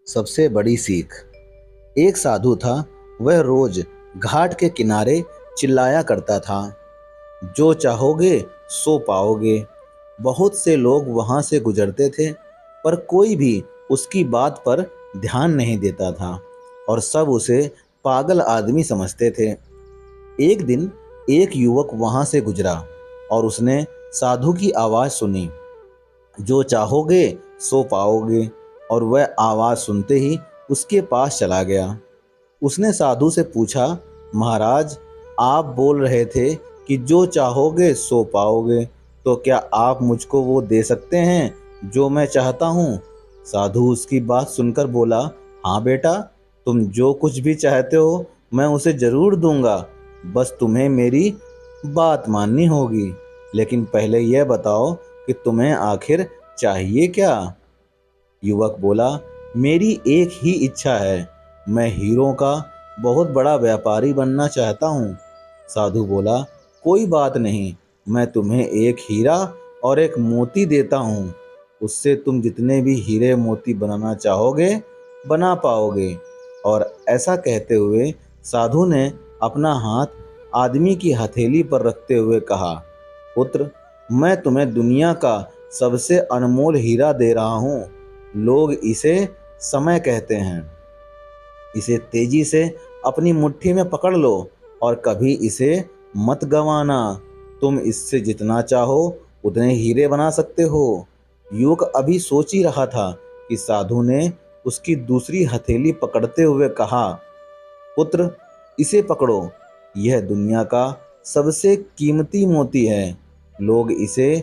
सबसे बड़ी सीख। एक साधु था। वह रोज घाट के किनारे चिल्लाया करता था, जो चाहोगे सो पाओगे। बहुत से लोग वहां से गुजरते थे, पर कोई भी उसकी बात पर ध्यान नहीं देता था और सब उसे पागल आदमी समझते थे। एक दिन एक युवक वहां से गुजरा और उसने साधु की आवाज सुनी, जो चाहोगे सो पाओगे। और वह आवाज सुनते ही उसके पास चला गया। उसने साधु से पूछा, महाराज, आप बोल रहे थे कि जो चाहोगे सो पाओगे, तो क्या आप मुझको वो दे सकते हैं जो मैं चाहता हूँ? साधु उसकी बात सुनकर बोला, हाँ बेटा, तुम जो कुछ भी चाहते हो मैं उसे जरूर दूंगा। बस तुम्हें मेरी बात माननी होगी। लेकिन पहले यह बताओ कि तुम्हें आखिर चाहिए क्या? युवक बोला, मेरी एक ही इच्छा है, मैं हीरों का बहुत बड़ा व्यापारी बनना चाहता हूँ। साधु बोला, कोई बात नहीं, मैं तुम्हें एक हीरा और एक मोती देता हूँ। उससे तुम जितने भी हीरे मोती बनाना चाहोगे बना पाओगे। और ऐसा कहते हुए साधु ने अपना हाथ आदमी की हथेली पर रखते हुए कहा, पुत्र, मैं तुम्हें दुनिया का सबसे अनमोल हीरा दे रहा हूँ। लोग इसे समय कहते हैं। इसे तेजी से अपनी मुट्ठी में पकड़ लो और कभी इसे मत गंवाना। तुम इससे जितना चाहो उतने हीरे बना सकते हो। युवक अभी सोच ही रहा था कि साधु ने उसकी दूसरी हथेली पकड़ते हुए कहा, पुत्र, इसे पकड़ो, यह दुनिया का सबसे कीमती मोती है। लोग इसे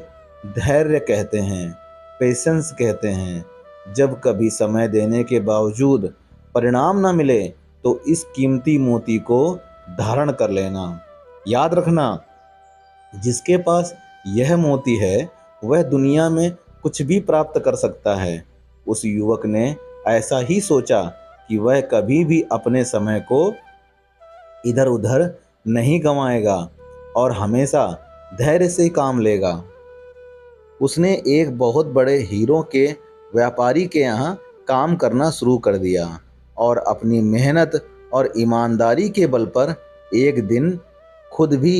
धैर्य कहते हैं, पेशेंस कहते हैं। जब कभी समय देने के बावजूद परिणाम न मिले तो इस कीमती मोती को धारण कर लेना। याद रखना, जिसके पास यह मोती है वह दुनिया में कुछ भी प्राप्त कर सकता है। उस युवक ने ऐसा ही सोचा कि वह कभी भी अपने समय को इधर उधर नहीं गंवाएगा और हमेशा धैर्य से काम लेगा। उसने एक बहुत बड़े हीरों के व्यापारी के यहाँ काम करना शुरू कर दिया और अपनी मेहनत और ईमानदारी के बल पर एक दिन खुद भी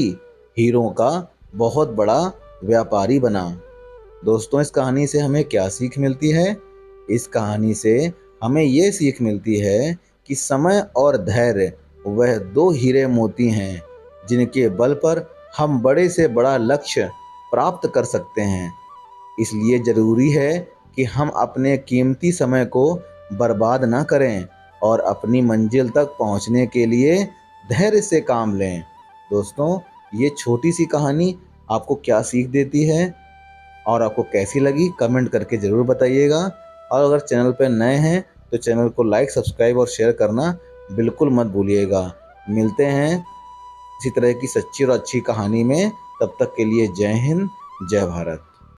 हीरों का बहुत बड़ा व्यापारी बना। दोस्तों, इस कहानी से हमें क्या सीख मिलती है? इस कहानी से हमें ये सीख मिलती है कि समय और धैर्य वह दो हीरे मोती हैं जिनके बल पर हम बड़े से बड़ा लक्ष्य प्राप्त कर सकते हैं। इसलिए ज़रूरी है कि हम अपने कीमती समय को बर्बाद ना करें और अपनी मंजिल तक पहुंचने के लिए धैर्य से काम लें। दोस्तों, ये छोटी सी कहानी आपको क्या सीख देती है और आपको कैसी लगी, कमेंट करके ज़रूर बताइएगा। और अगर चैनल पर नए हैं तो चैनल को लाइक, सब्सक्राइब और शेयर करना बिल्कुल मत भूलिएगा। मिलते हैं इसी तरह की सच्ची और अच्छी कहानी में। तब तक के लिए जय हिंद, जय भारत।